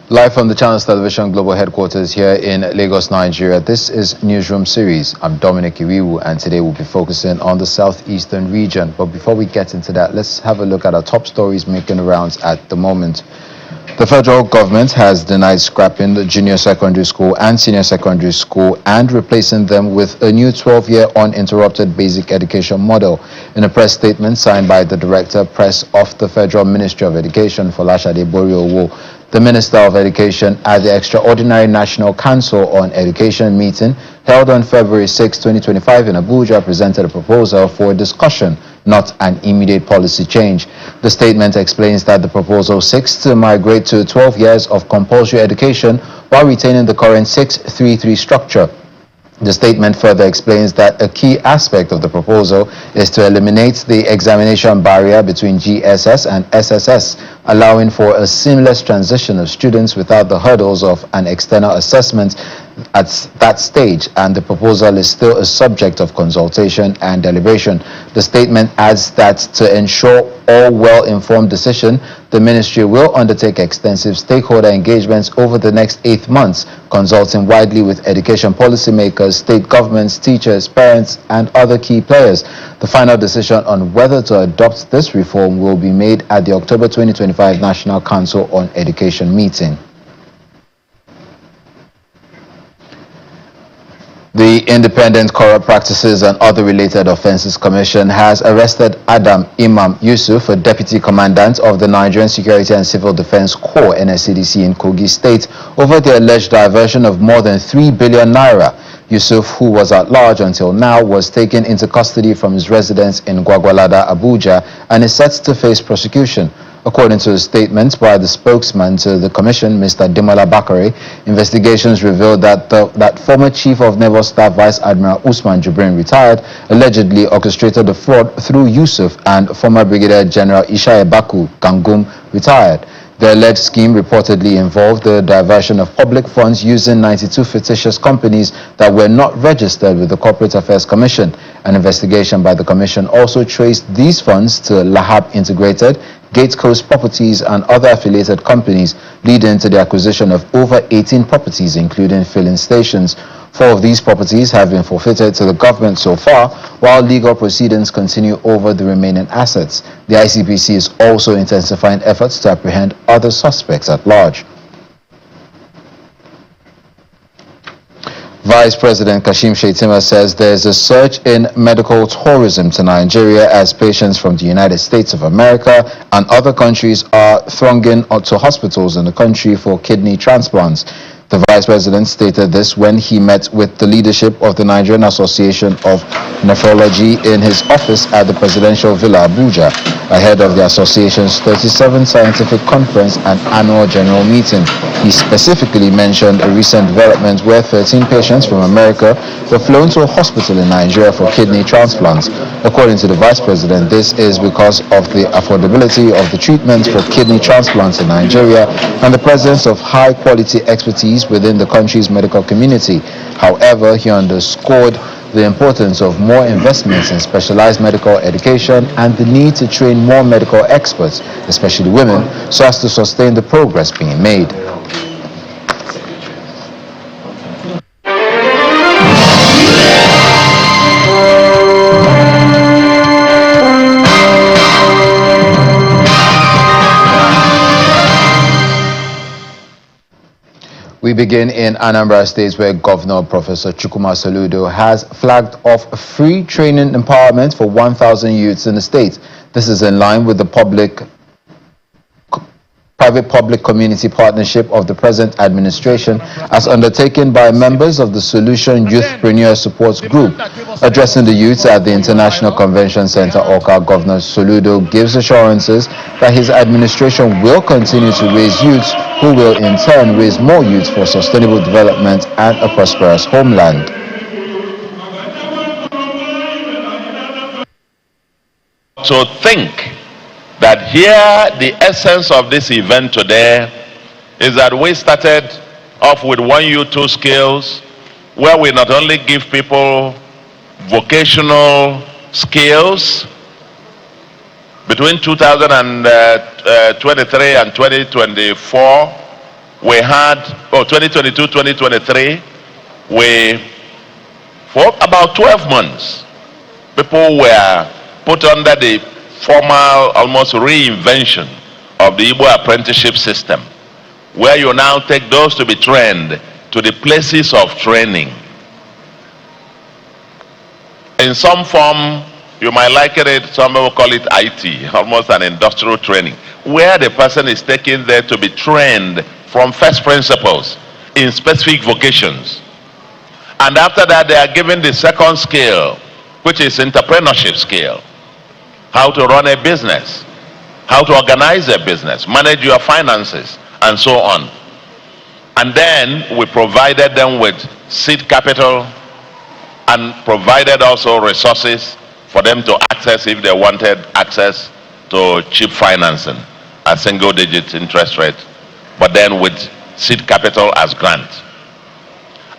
Live from the Channels Television Global Headquarters here in Lagos, Nigeria, this is Newsroom Series. I'm Dominic Iwiwu, and today we'll be focusing on the southeastern region. But before we get into that, let's have a look at our top stories making rounds at the moment. The federal government has denied scrapping the junior secondary school and senior secondary school and replacing them with a new 12-year uninterrupted basic education model. In a press statement signed by the Director Press of the Federal Ministry of Education, Folashade Boriowo, the Minister of Education at the Extraordinary National Council on Education meeting held on February 6, 2025 in Abuja presented a proposal for discussion, not an immediate policy change. The statement explains that the proposal seeks to migrate to 12 years of compulsory education while retaining the current 6-3-3 structure. The statement further explains that a key aspect of the proposal is to eliminate the examination barrier between GSS and SSS, allowing for a seamless transition of students without the hurdles of an external assessment at that stage, and the proposal is still a subject of consultation and deliberation. The statement adds that to ensure all well-informed decision, the ministry will undertake extensive stakeholder engagements over the next 8 months, consulting widely with education policymakers, state governments, teachers, parents, and other key players. The final decision on whether to adopt this reform will be made at the October 2025 National Council on Education meeting. The Independent Corrupt Practices and Other Related Offences Commission has arrested Adam Imam Yusuf, a Deputy Commandant of the Nigerian Security and Civil Defense Corps (NSCDC) in Kogi State, over the alleged diversion of more than 3 billion naira. Yusuf, who was at large until now, was taken into custody from his residence in Gwagwalada, Abuja, and is set to face prosecution. According to a statement by the spokesman to the commission, Mr. Demola Bakare, investigations revealed that former Chief of Naval Staff Vice Admiral Usman Jibrin, retired, allegedly orchestrated the fraud through Yusuf and former Brigadier General Ishaya Baku Gangum, retired. The alleged scheme reportedly involved the diversion of public funds using 92 fictitious companies that were not registered with the Corporate Affairs Commission. An investigation by the commission also traced these funds to Lahab Integrated, Gate Coast Properties, and other affiliated companies, leading to the acquisition of over 18 properties, including filling stations. 4 of these properties have been forfeited to the government so far, while legal proceedings continue over the remaining assets. The ICPC is also intensifying efforts to apprehend other suspects at large. Vice President Kashim Shettima says there is a surge in medical tourism to Nigeria as patients from the United States of America and other countries are thronging to hospitals in the country for kidney transplants. The Vice President stated this when he met with the leadership of the Nigerian Association of Nephrology in his office at the Presidential Villa, Abuja, ahead of the association's 37th Scientific Conference and Annual General Meeting. He specifically mentioned a recent development where 13 patients from America were flown to a hospital in Nigeria for kidney transplants. According to the Vice President, this is because of the affordability of the treatment for kidney transplants in Nigeria and the presence of high-quality expertise within the country's medical community. However, he underscored the importance of more investments in specialized medical education and the need to train more medical experts, especially women, so as to sustain the progress being made. We begin in Anambra State, where Governor Professor Chukwuma Soludo has flagged off free training empowerment for 1,000 youths in the state. This is in line with the private-public community partnership of the present administration as undertaken by members of the Solution Youthpreneur Support Group. Addressing the youths at the International Convention Center, Awka, Governor Soludo gives assurances that his administration will continue to raise youths who will in turn raise more youths for sustainable development and a prosperous homeland. So think that here the essence of this event today is that we started off with 1 youth 2 skills, where we not only give people vocational skills between 2023 and 2024, we had, 2022, 2023, for about 12 months, people were put under the formal, almost reinvention of the Igbo apprenticeship system, where you now take those to be trained to the places of training. In some form, you might liken it, some people call it IT, almost an industrial training, where the person is taken there to be trained from first principles in specific vocations. And after that, they are given the second skill, which is entrepreneurship skill. How to run a business, how to organize a business, manage your finances, and so on. And then we provided them with seed capital and provided also resources for them to access if they wanted access to cheap financing, a single-digit interest rate, but then with seed capital as grant.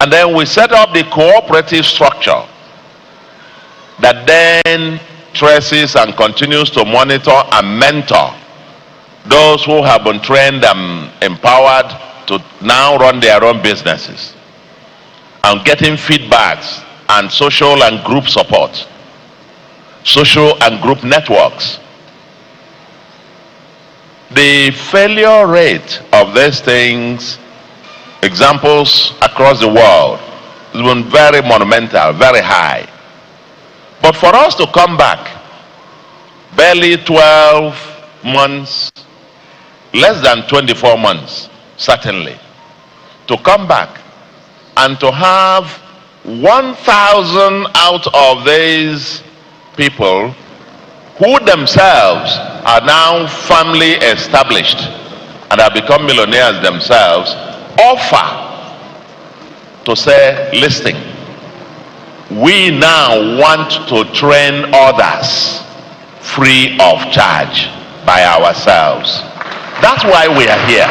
And then we set up the cooperative structure that then traces and continues to monitor and mentor those who have been trained and empowered to now run their own businesses, and getting feedbacks and social and group support, social and group networks. The failure rate of these things, examples across the world, has been very monumental, very high. But for us to come back, barely 12 months, less than 24 months, certainly, to come back and to have 1,000 out of these people who themselves are now firmly established and have become millionaires themselves, offer to say, listen, we now want to train others free of charge by ourselves. That's why we are here.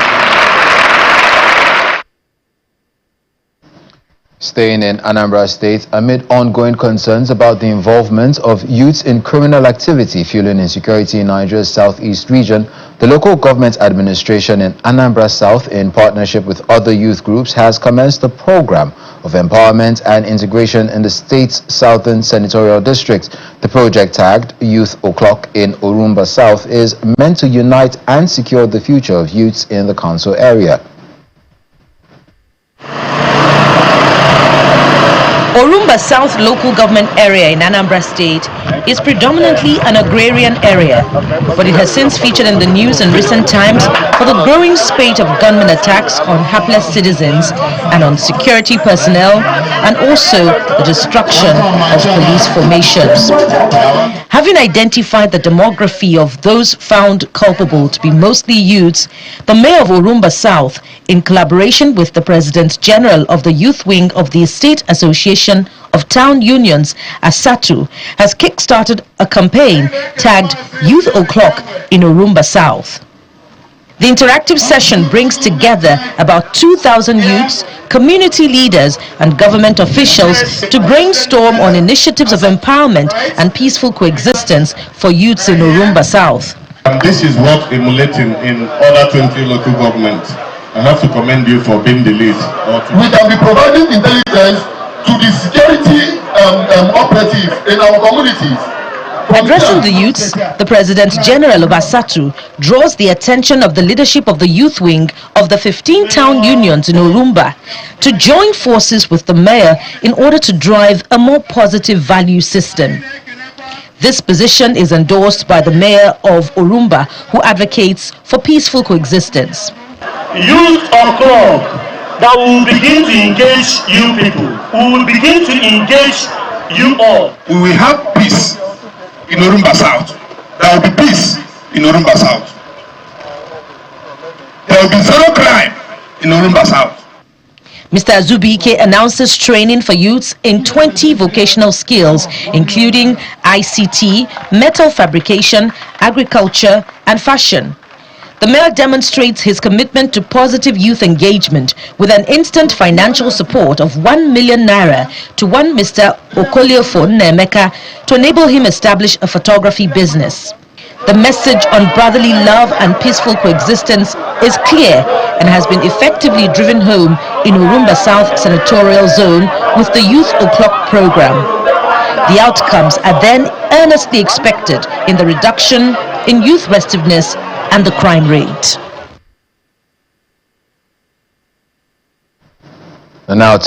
Staying in Anambra State, amid ongoing concerns about the involvement of youths in criminal activity fueling insecurity in Nigeria's southeast region, the local government administration in Anambra South, in partnership with other youth groups, has commenced a program of empowerment and integration in the state's southern senatorial district. The project, tagged Youth O'Clock in Orumba South, is meant to unite and secure the future of youths in the council area. Orumba South local government area in Anambra State is predominantly an agrarian area, but it has since featured in the news in recent times for the growing spate of gunmen attacks on hapless citizens and on security personnel, and also the destruction of police formations. Having identified the demography of those found culpable to be mostly youths, the mayor of Orumba South, in collaboration with the President General of the Youth Wing of the State Association of Town Unions, ASATU, has kick-started a campaign tagged Youth O'Clock in Orumba South. The interactive session brings together about 2,000 youths, community leaders and government officials to brainstorm on initiatives of empowerment and peaceful coexistence for youths in Orumba South. And this is what emulating in other 20 local governments. I have to commend you for being the lead. We can be providing intelligence to the security operative in our communities. Addressing the youths, the President General of ASATU draws the attention of the leadership of the youth wing of the 15 town unions in Orumba to join forces with the mayor in order to drive a more positive value system. This position is endorsed by the mayor of Orumba, who advocates for peaceful coexistence. Youth O'Clock, that will begin to engage you people. We will begin to engage you all. We will have peace in Orumba South. There will be peace in Orumba South. There will be zero crime in Orumba South. Mr. Azubike announces training for youths in 20 vocational skills, including ICT, metal fabrication, agriculture, and fashion. The mayor demonstrates his commitment to positive youth engagement with an instant financial support of 1 million naira to one Mr. Okoliofo Nemeka to enable him establish a photography business. The message on brotherly love and peaceful coexistence is clear and has been effectively driven home in Urumba South Senatorial Zone with the Youth O'Clock program. The outcomes are then earnestly expected in the reduction in youth restiveness and the crime rate. And now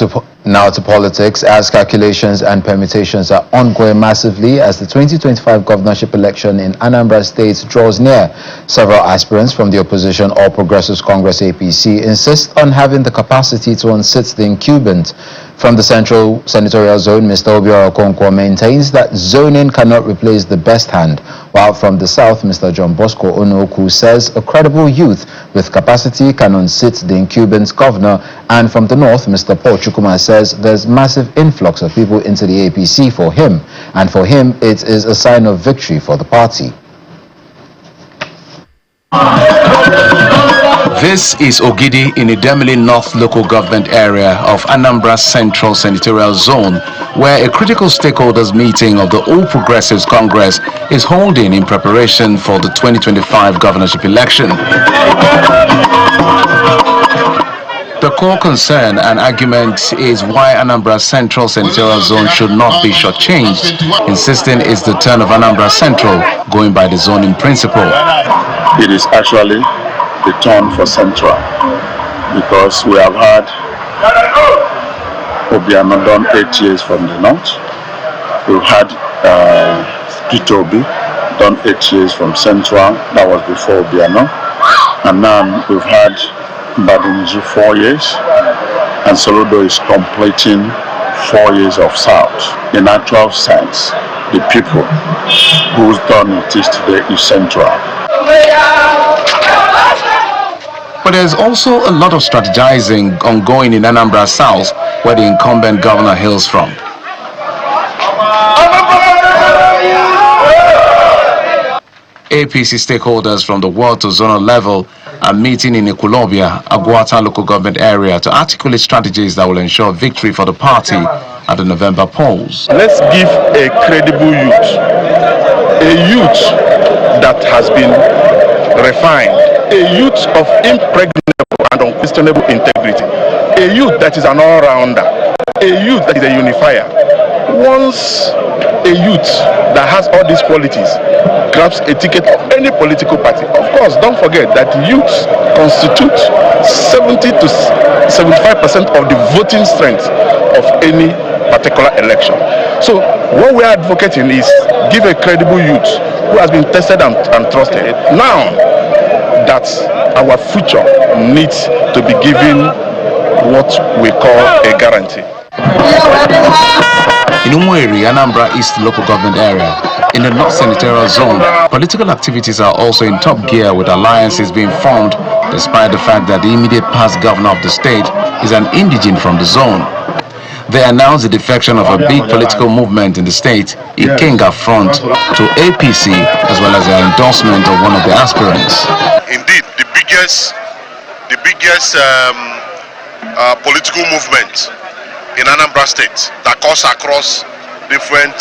to politics, as calculations and permutations are ongoing massively as the 2025 governorship election in Anambra State draws near. Several aspirants from the opposition All Progressives Congress APC insist on having the capacity to unseat the incumbent. From the Central Senatorial Zone, Mr. Obiora Okonkwo maintains that zoning cannot replace the best hand, while from the South, Mr. John Bosco Onoku says a credible youth with capacity can unseat the incumbent governor, and from the North, Mr. Paul Chukuma says there's massive influx of people into the APC for him, and for him it is a sign of victory for the party. This is Ogidi in Idemili North local government area of Anambra Central Senatorial Zone, where a critical stakeholders meeting of the All Progressives Congress is holding in preparation for the 2025 governorship election. The core concern and argument is why Anambra Central Senatorial Zone should not be shortchanged, insisting it's the turn of Anambra Central, going by the zoning principle. It is actually the turn for Central, because we have had Obiano done 8 years from the North. We've had P2B done 8 years from Central, that was before Obiano, and now we've had Badunji 4 years, and Soludo is completing 4 years of South. In actual sense, the people whose turn it is today is Central. But there's also a lot of strategizing ongoing in Anambra South, where the incumbent governor hails from. APC stakeholders from the ward to zonal level are meeting in Ekulobia, Agwata local government area, to articulate strategies that will ensure victory for the party at the November polls. Let's give a credible youth that has been refined, a youth of impregnable and unquestionable integrity, a youth that is an all-rounder, a youth that is a unifier. Once a youth that has all these qualities grabs a ticket of any political party, of course, don't forget that youth constitute 70 to 75% of the voting strength of any particular election. So what we are advocating is give a credible youth who has been tested and trusted. Now that our future needs to be given what we call a guarantee. In Umueri, Anambra East local government area, in the North Senatorial Zone, political activities are also in top gear, with alliances being formed despite the fact that the immediate past governor of the state is an indigene from the zone. They announced the defection of a big political movement in the state, Ikenga Front, to APC, as well as the endorsement of one of the aspirants. Indeed, the biggest political movement in Anambra State that cuts across different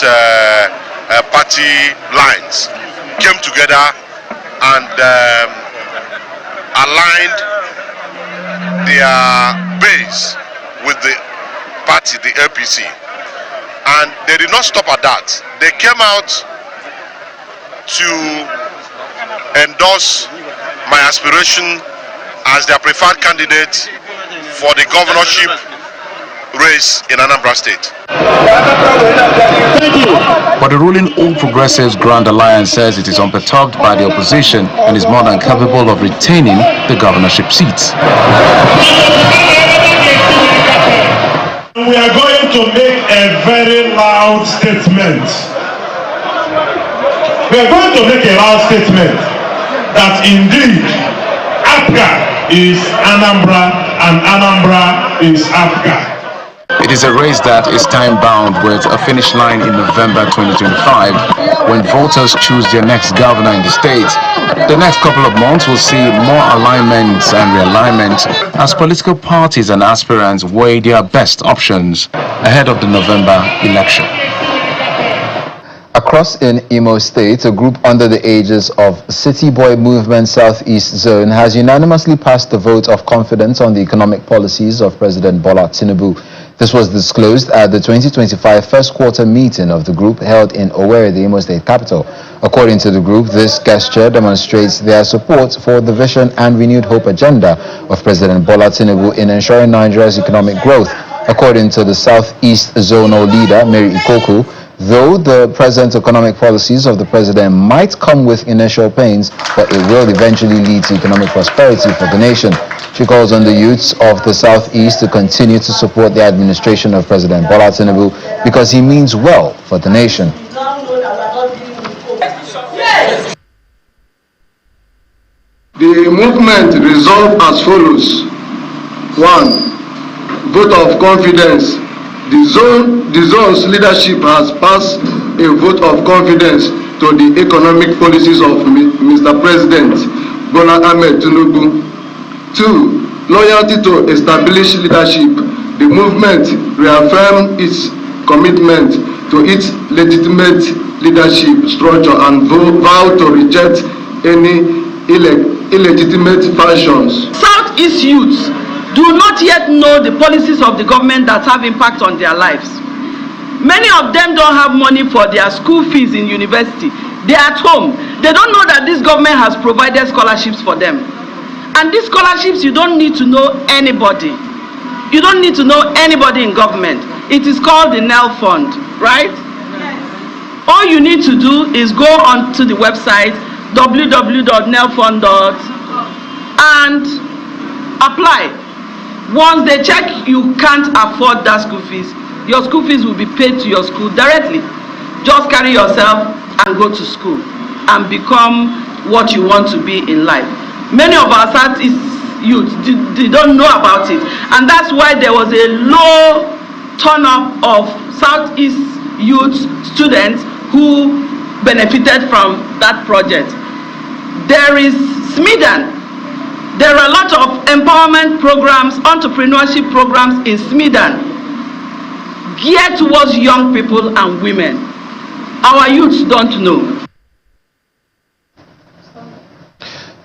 party lines came together and aligned their base with the party, the APC, and they did not stop at that. They came out to endorse my aspiration as their preferred candidate for the governorship race in Anambra State. But the ruling All Progressives Grand Alliance says it is unperturbed by the opposition and is more than capable of retaining the governorship seats. We are going to make a very loud statement. We are going to make a loud statement that indeed APGA is Anambra and Anambra is APGA. It is a race that is time-bound, with a finish line in November 2025, when voters choose their next governor in the state. The next couple of months will see more alignments and realignments as political parties and aspirants weigh their best options ahead of the November election. Across in Imo State, a group under the aegis of City Boy Movement Southeast Zone has unanimously passed the vote of confidence on the economic policies of President Bola Tinubu. This was disclosed at the 2025 first quarter meeting of the group held in Owerri, the Imo State capital. According to the group, this gesture demonstrates their support for the vision and renewed hope agenda of President Bola Tinubu in ensuring Nigeria's economic growth. According to the Southeast Zonal leader, Mary Ikoku, though the present economic policies of the president might come with initial pains, but it will eventually lead to economic prosperity for the nation. She calls on the youths of the Southeast to continue to support the administration of President Bola Tinubu because he means well for the nation. The movement resolved as follows. 1. Vote of confidence. The zone's leadership has passed a vote of confidence to the economic policies of Mr. President Bola Ahmed Tinubu. 2. Loyalty to established leadership. The movement reaffirmed its commitment to its legitimate leadership structure and vowed to reject any illegitimate factions. Southeast youths do not yet know the policies of the government that have impact on their lives. Many of them don't have money for their school fees in university. They are at home. They don't know that this government has provided scholarships for them. And these scholarships, you don't need to know anybody. You don't need to know anybody in government. It is called the NEL Fund, right? All you need to do is go on to the website www.nelfund.org and apply. Once they check you can't afford that school fees, your school fees will be paid to your school directly. Just carry yourself and go to school and become what you want to be in life. Many of our Southeast youth, they don't know about it, and that's why there was a low turn-up of Southeast youth students who benefited from that project. There is SMIDAN. There are a lot of empowerment programs, entrepreneurship programs in SMIDAN geared towards young people and women. Our youths don't know.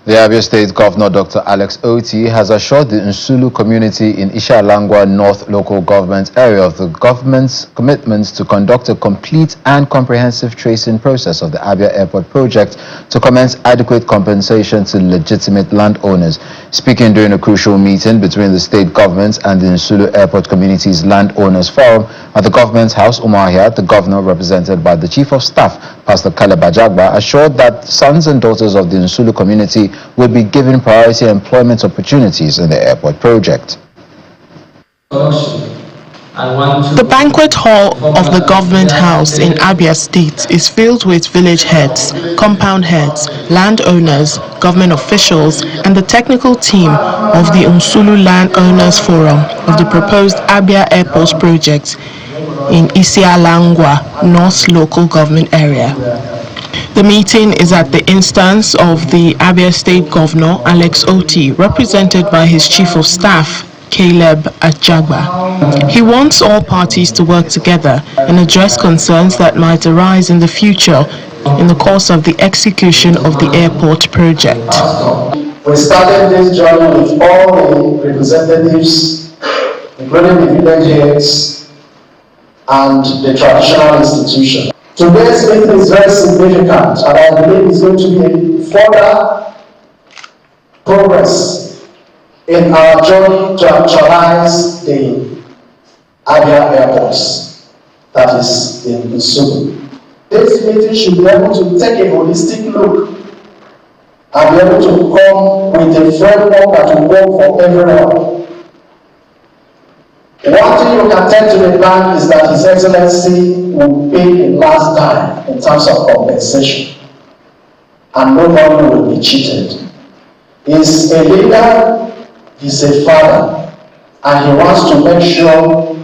The Abia State Governor, Dr. Alex Oti, has assured the Nsulu community in Ishialangwa North local government area of the government's commitments to conduct a complete and comprehensive tracing process of the Abia Airport project to commence adequate compensation to legitimate landowners. Speaking during a crucial meeting between the state government and the Nsulu Airport Community's Landowners Forum at the government's house, Umahia, the governor, represented by the Chief of Staff, Pastor Caleb Ajagba, assured that sons and daughters of the Nsulu community will be given priority employment opportunities in the airport project. The banquet hall of the government house in Abia State is filled with village heads, compound heads, landowners, government officials, and the technical team of the Nsulu Landowners Forum of the proposed Abia Airport project in Isialangwa North local government area. The meeting is at the instance of the Abia State Governor Alex Oti, represented by his Chief of Staff Caleb Ajagba. He wants all parties to work together and address concerns that might arise in the future in the course of the execution of the airport project. We started this journey with all the representatives, including the village heads and the traditional institutions. Today's meeting is very significant, and I believe it's going to be further progress in our journey to actualize the Abia airports, that is in Nsulu. This meeting should be able to take a holistic look and be able to come with a framework that will work for everyone. One thing you can tell to the bank is that His Excellency will pay the last dime in terms of compensation, and nobody will be cheated. He's a leader, he's a father, and he wants to make sure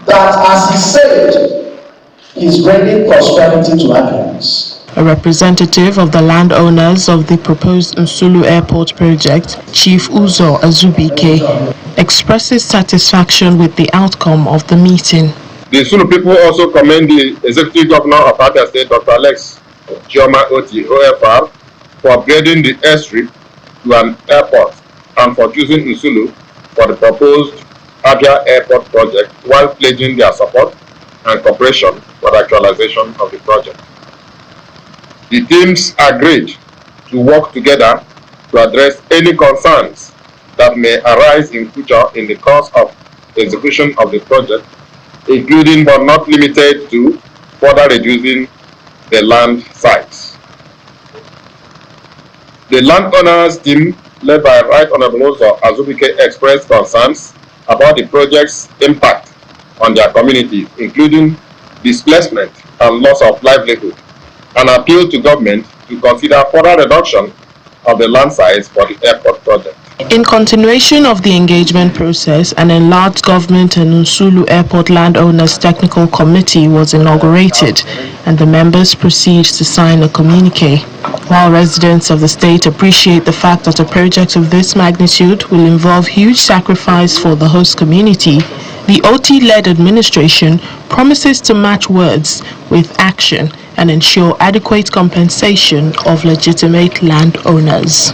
that, as he said, he's bringing prosperity to Abians. A representative of the landowners of the proposed Nsulu Airport project, Chief Uzo Azubike, expresses satisfaction with the outcome of the meeting. The Zulu people also commend the Executive Governor of Abia State, Dr. Alex Oti, OFR, for upgrading the airstrip to an airport and for choosing Nsulu for the proposed Abia Airport project while pledging their support and cooperation for the actualization of the project. The teams agreed to work together to address any concerns that may arise in future in the course of execution of the project, including but not limited to further reducing the land size. The landowners team, led by Right Honorable Azubike, expressed concerns about the project's impact on their communities, including displacement and loss of livelihood, and appealed to government to consider further reduction of the land size for the airport project. In continuation of the engagement process, an enlarged government and Nsulu Airport Landowners Technical Committee was inaugurated, and the members proceed to sign a communique. While residents of the state appreciate the fact that a project of this magnitude will involve huge sacrifice for the host community, the OT-led administration promises to match words with action and ensure adequate compensation of legitimate landowners.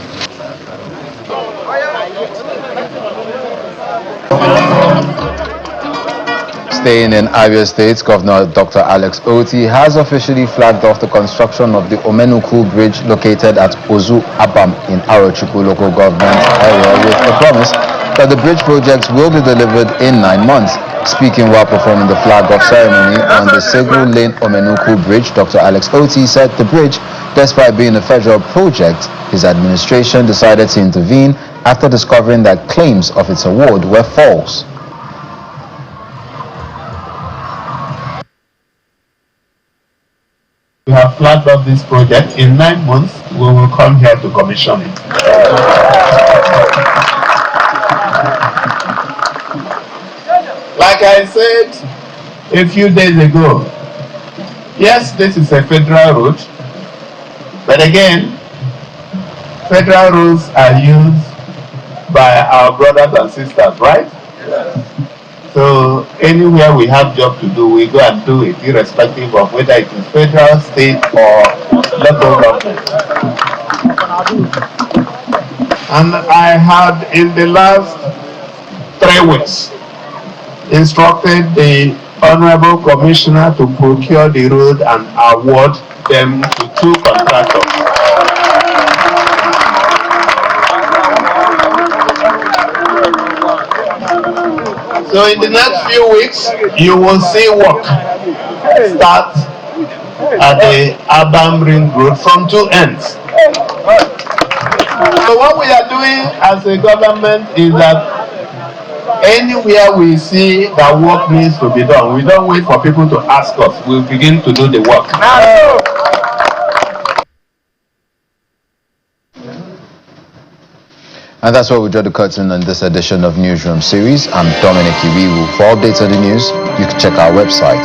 Staying in Abia State, Governor Dr. Alex Oti has officially flagged off the construction of the Omenuku Bridge located at Ozu Abam in Arochukwu local government area with a promise that the bridge project will be delivered in 9 months. Speaking while performing the flag-off ceremony on the Segru Lane Omenuku Bridge, Dr. Alex Oti said the bridge, despite being a federal project, his administration decided to intervene after discovering that claims of its award were false. We have flagged off this project. In 9 months, we will come here to commission it. Like I said a few days ago, yes, this is a federal road, but again, federal roads are used by our brothers and sisters, right? So anywhere we have job to do, we go and do it, irrespective of whether it is federal, state, or local government. And I had, in the last 3 weeks, instructed the Honorable Commissioner to procure the road and award them to 2 contractors. So in the next few weeks, you will see work start at the Abam Ring Road from 2 ends. So what we are doing as a government is that anywhere we see that work needs to be done, we don't wait for people to ask us, we begin to do the work. And that's where we draw the curtain on this edition of Newsroom Series. I'm Dominic Iwiwu. For updates on the news, you can check our website,